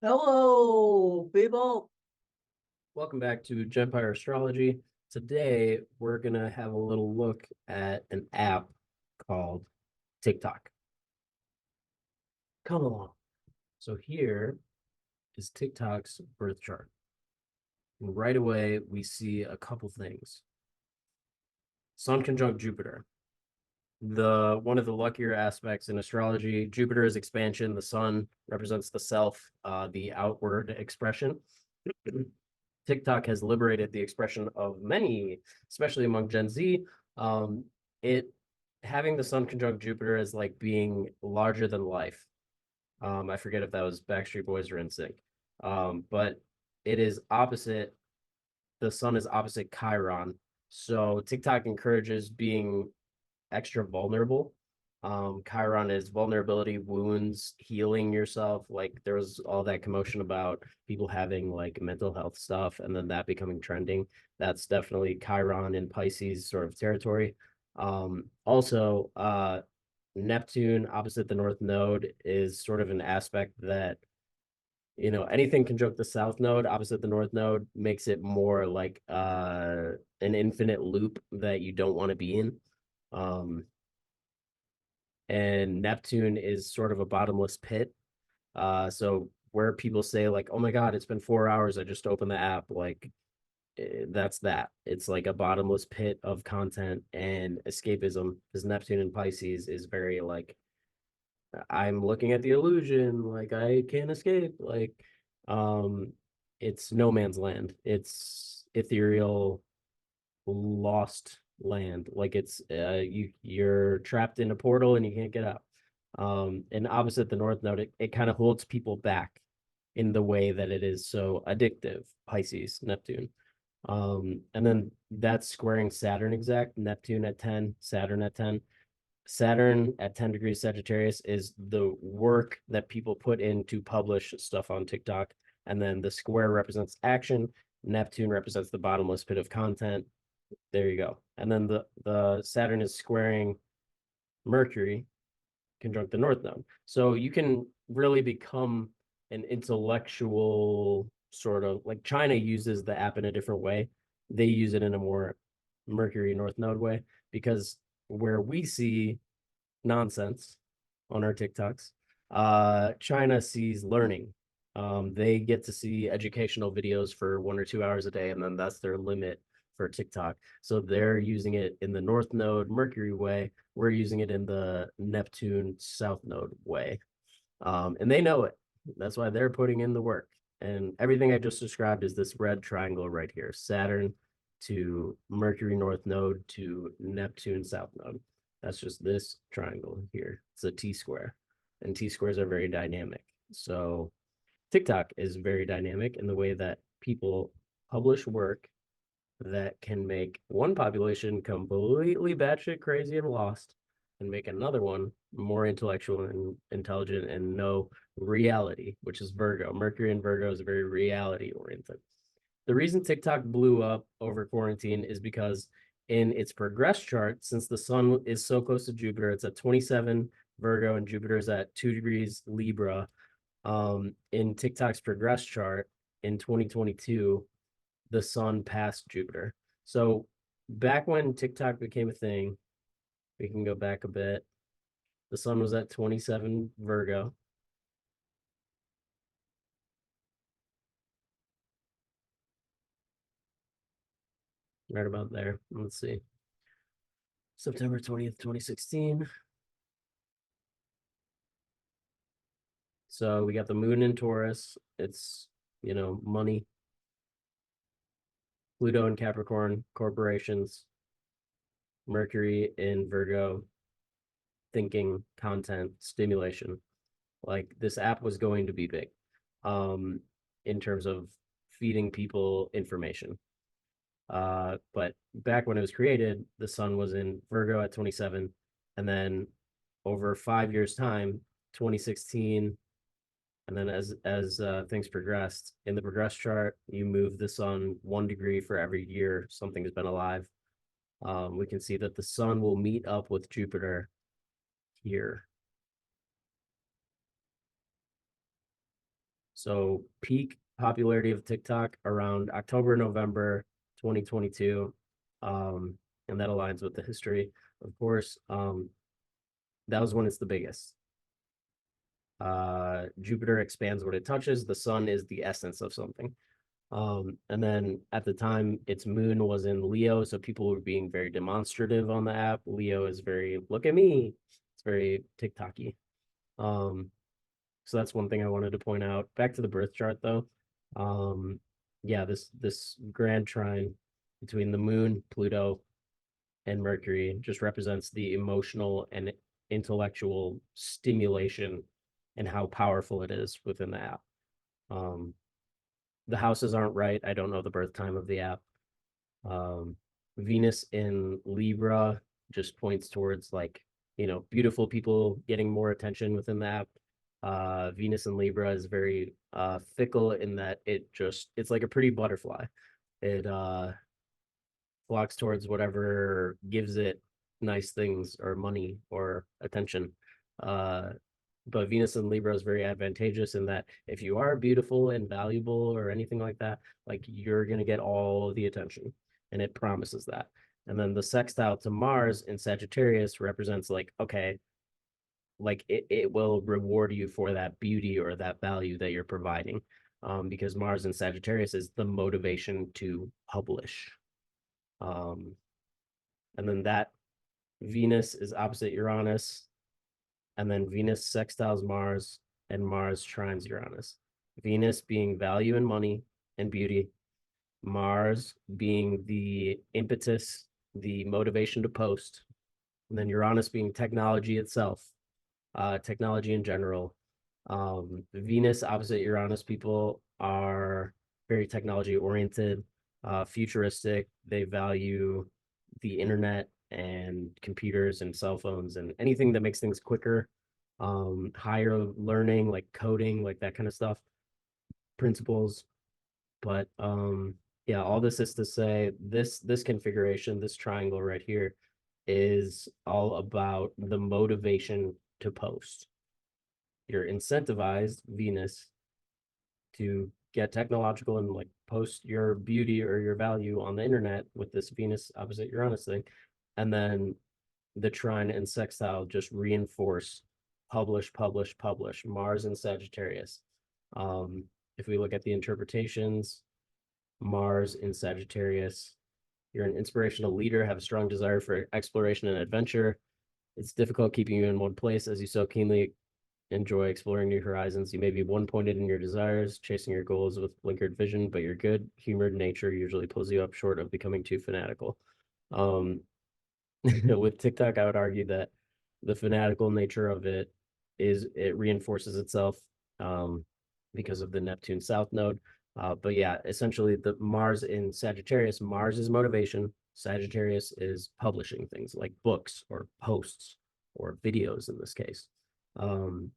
Hello, people. Welcome back to Empire Astrology. Today, we're going to have a little look at an app called TikTok. Come along. So here is TikTok's birth chart. And right away, we see a couple things. Sun conjunct Jupiter. One of the luckier aspects in astrology, Jupiter is expansion, the sun represents the self, the outward expression. TikTok has liberated the expression of many, especially among Gen Z. It having the sun conjunct Jupiter as like being larger than life. I forget if that was Backstreet Boys or NSYNC. But it is opposite. The sun is opposite Chiron. So TikTok encourages being extra vulnerable. Chiron is vulnerability, wounds, healing yourself. Like there was all that commotion about people having like mental health stuff and then that becoming trending. That's definitely Chiron in Pisces sort of territory. Also, Neptune opposite the North Node is sort of an aspect that, anything conjunct the South Node opposite the North Node makes it more like an infinite loop that you don't want to be in. And Neptune is sort of a bottomless pit. So where people say like, "Oh my God, it's been 4 hours. I just opened the app." Like that's that. It's like a bottomless pit of content and escapism. Because Neptune in Pisces is very like, I'm looking at the illusion. Like I can't escape. Like, it's no man's land. It's ethereal, lost land. Like it's you're trapped in a portal and you can't get out. And opposite the North Node, it kind of holds people back in the way that it is so addictive. Pisces, Neptune. And then that's squaring Saturn exact, Neptune at 10, Saturn at 10. Saturn at 10 degrees Sagittarius is the work that people put in to publish stuff on TikTok. And then the square represents action. Neptune represents the bottomless pit of content. There you go. And then the Saturn is squaring Mercury conjunct the North Node. So you can really become an intellectual sort of like China uses the app in a different way. They use it in a more Mercury North Node way because where we see nonsense on our TikToks, China sees learning. They get to see educational videos for 1 or 2 hours a day, and then that's their limit for TikTok. So they're using it in the North Node Mercury way. We're using it in the Neptune South Node way. And they know it. That's why they're putting in the work. And everything I just described is this red triangle right here. Saturn to Mercury North Node to Neptune South Node. That's just this triangle here. It's a T-square. And T-squares are very dynamic. So TikTok is very dynamic in the way that people publish work that can make one population completely batshit crazy and lost and make another one more intellectual and intelligent and know reality, which is Virgo. Mercury in Virgo is very reality oriented. The reason TikTok blew up over quarantine is because in its progress chart, since the sun is so close to Jupiter, it's at 27 Virgo and Jupiter is at 2 degrees Libra. In TikTok's progress chart in 2022, the sun passed Jupiter. So back when TikTok became a thing, we can go back a bit. The sun was at 27 Virgo. Right about there. Let's see. September 20th, 2016. So we got the moon in Taurus. It's, money. Pluto in Capricorn, corporations, Mercury in Virgo, thinking, content, stimulation. Like this app was going to be big, um, in terms of feeding people information. But back when it was created, the sun was in Virgo at 27, and then over 5 years' time, 2016, and then as things progressed in the progress chart, you move the sun 1 degree for every year something has been alive. We can see that the sun will meet up with Jupiter here. So peak popularity of TikTok around October, November 2022. And that aligns with the history, of course. That was when it's the biggest. Jupiter expands what it touches. The sun is the essence of something. And then at the time, its moon was in Leo, so people were being very demonstrative on the app. Leo is very, look at me. It's very TikToky. Um, so that's one thing I wanted to point out. Back to the birth chart though. Um, yeah, this grand trine between the moon, Pluto, and Mercury just represents the emotional and intellectual stimulation and how powerful it is within the app. Um, the houses aren't right. I don't know the birth time of the app. Um, Venus in Libra just points towards like, beautiful people getting more attention within the app. Venus in Libra is very fickle in that it's like a pretty butterfly. It flocks towards whatever gives it nice things or money or attention. Uh, but Venus in Libra is very advantageous in that if you are beautiful and valuable or anything like that, like you're gonna get all the attention, and it promises that. And then the sextile to Mars in Sagittarius represents like, okay, like it will reward you for that beauty or that value that you're providing. Because Mars in Sagittarius is the motivation to publish. Um, and then that Venus is opposite Uranus, and then Venus sextiles Mars, and Mars trines Uranus. Venus being value and money and beauty, Mars being the impetus, the motivation to post, and then Uranus being technology itself, technology in general. Venus opposite Uranus people are very technology oriented, futuristic. They value the internet and computers and cell phones and anything that makes things quicker, higher learning, like coding, like that kind of stuff, principles. But yeah, all this is to say this configuration, this triangle right here, is all about the motivation to post. You're incentivized, Venus, to get technological and like post your beauty or your value on the internet with this Venus opposite Uranus thing. And then the trine and sextile just reinforce publish, publish, publish. Mars and Sagittarius. Um, if we look at the interpretations, Mars in Sagittarius, you're an inspirational leader, have a strong desire for exploration and adventure. It's difficult keeping you in one place as you so keenly enjoy exploring new horizons. You may be one-pointed in your desires, chasing your goals with blinkered vision, but your good humored nature usually pulls you up short of becoming too fanatical. Um, with TikTok, I would argue that the fanatical nature of it reinforces itself, um, because of the Neptune South node. But yeah, essentially the Mars in Sagittarius, Mars is motivation. Sagittarius is publishing things like books or posts or videos in this case. Um,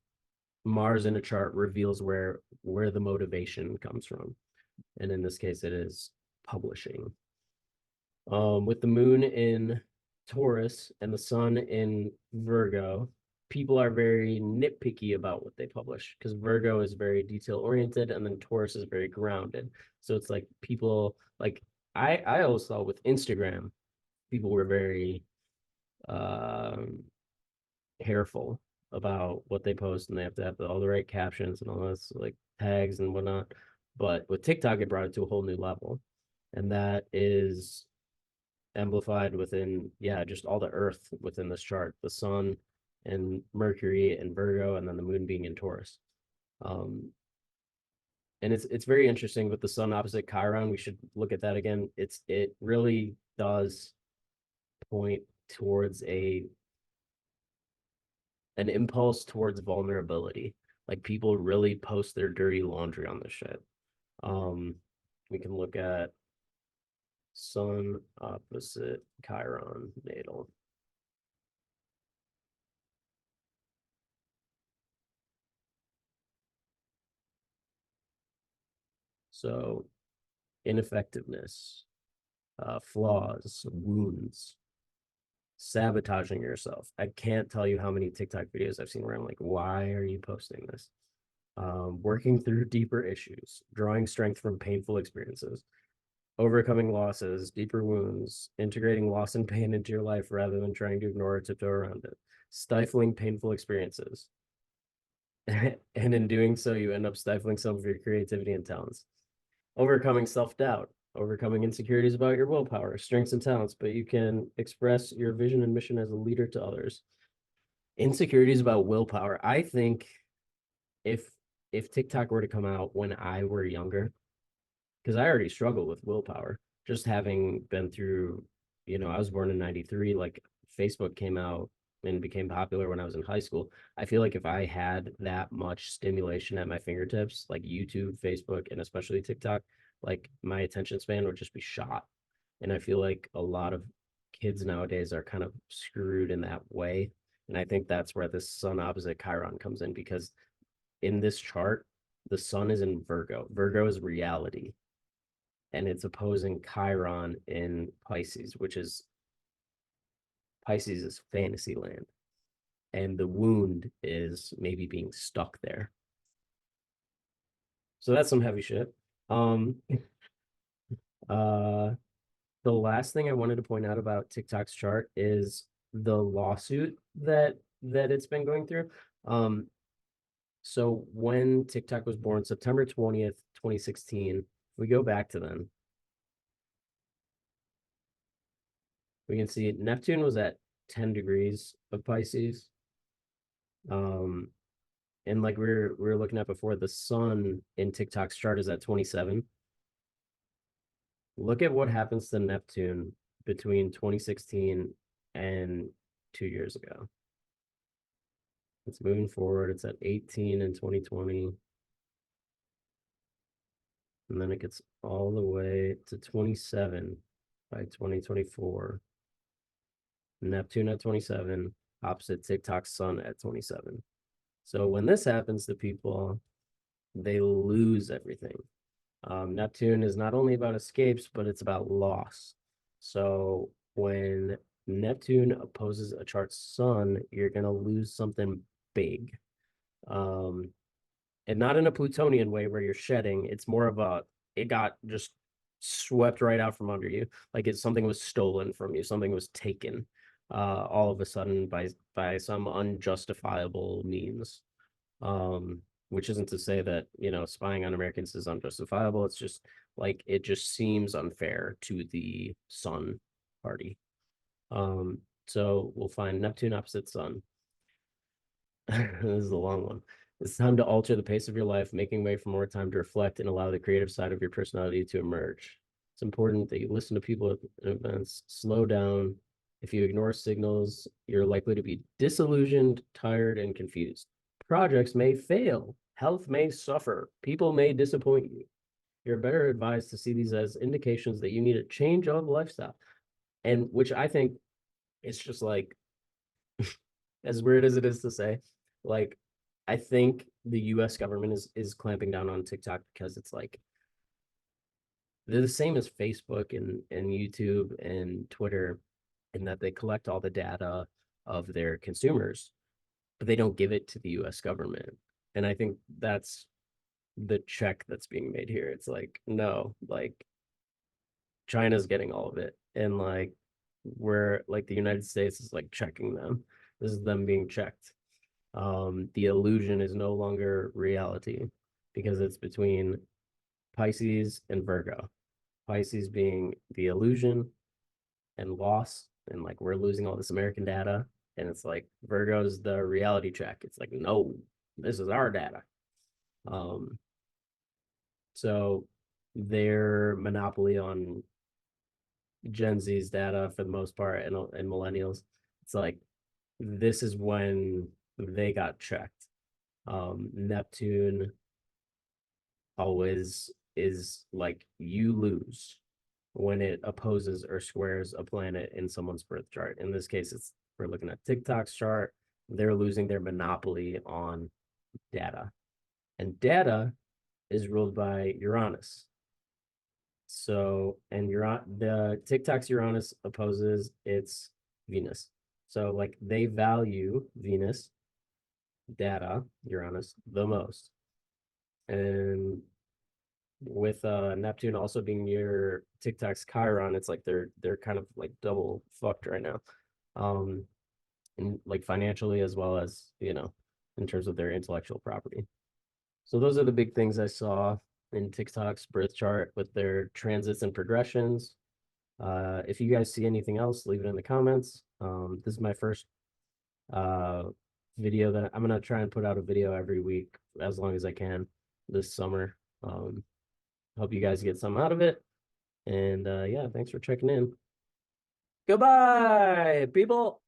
Mars in a chart reveals where the motivation comes from, and in this case, it is publishing. With the moon in Taurus and the sun in Virgo, people are very nitpicky about what they publish because Virgo is very detail oriented and then Taurus is very grounded. So it's like people like I always thought with Instagram, people were very um careful about what they post and they have to have all the right captions and all this like tags and whatnot. But with TikTok, it brought it to a whole new level. And that is amplified within, yeah, just all the earth within this chart, the sun and Mercury and Virgo, and then the moon being in Taurus. Um, And it's very interesting with the sun opposite Chiron. We should look at that again. It really does point towards a an impulse towards vulnerability. Like people really post their dirty laundry on this shit. Um, we can look at sun opposite Chiron natal. So ineffectiveness, flaws, wounds, sabotaging yourself. I can't tell you how many TikTok videos I've seen where I'm like, why are you posting this? Working through deeper issues, drawing strength from painful experiences, overcoming losses, deeper wounds, integrating loss and pain into your life rather than trying to ignore or tiptoe around it, stifling painful experiences. And in doing so, you end up stifling some of your creativity and talents, overcoming self doubt, overcoming insecurities about your willpower, strengths, and talents, but you can express your vision and mission as a leader to others. Insecurities about willpower. I think if if TikTok were to come out when I were younger, because I already struggle with willpower, just having been through, I was born in 93, like Facebook came out and became popular when I was in high school. I feel like if I had that much stimulation at my fingertips, like YouTube, Facebook, and especially TikTok, like my attention span would just be shot. And I feel like a lot of kids nowadays are kind of screwed in that way. And I think that's where the sun opposite Chiron comes in because in this chart, the sun is in Virgo. Virgo is reality, and it's opposing Chiron in Pisces, which is Pisces is fantasy land. And the wound is maybe being stuck there. So that's some heavy shit. Um uh the last thing I wanted to point out about TikTok's chart is the lawsuit that it's been going through. Um so when TikTok was born, September 20th, 2016, we go back to then, we can see Neptune was at 10 degrees of Pisces. Um, and like we were looking at before, the sun in TikTok's chart is at 27. Look at what happens to Neptune between 2016 and 2 years ago. It's moving forward. It's at 18 in 2020. And then it gets all the way to 27 by 2024. Neptune at 27, opposite TikTok's sun at 27. So when this happens to people, they lose everything. Neptune is not only about escapes, but it's about loss. So when Neptune opposes a chart's sun, you're going to lose something big. Um, and not in a Plutonian way where you're shedding. It's more of it got just swept right out from under you. Like something was stolen from you, something was taken all of a sudden by some unjustifiable means. Which isn't to say that, spying on Americans is unjustifiable. It's just like it just seems unfair to the Sun party. So we'll find Neptune opposite Sun. This is a long one. It's time to alter the pace of your life, making way for more time to reflect and allow the creative side of your personality to emerge. It's important that you listen to people at events, slow down. If you ignore signals, you're likely to be disillusioned, tired, and confused. Projects may fail, health may suffer, people may disappoint you. You're better advised to see these as indications that you need a change of lifestyle. And which I think it's just like, as weird as it is to say, like I think the US government is clamping down on TikTok because it's like they're the same as Facebook and YouTube and Twitter in that they collect all the data of their consumers, but they don't give it to the US government. And I think that's the check that's being made here. It's like, no, like China's getting all of it. And like we're like the United States is like checking them. This is them being checked. The illusion is no longer reality because it's between Pisces and Virgo. Pisces being the illusion and loss, and like we're losing all this American data, and it's like Virgo's the reality check. It's like, no, this is our data. Um, So their monopoly on Gen Z's data for the most part and millennials, it's like this is when they got checked. Neptune always is like you lose when it opposes or squares a planet in someone's birth chart. In this case, it's we're looking at TikTok's chart. They're losing their monopoly on data, and data is ruled by Uranus. So, and the TikTok's Uranus opposes its Venus. So, like they value Venus data, Uranus, the most. And with Neptune also being near TikTok's Chiron, it's like they're kind of like double fucked right now. Um, and like financially as well as, in terms of their intellectual property. So those are the big things I saw in TikTok's birth chart with their transits and progressions. If you guys see anything else, leave it in the comments. This is my first uh video that I'm gonna try and put out a video every week as long as I can this summer. Hope you guys get some out of it. And yeah, thanks for checking in. Goodbye, people.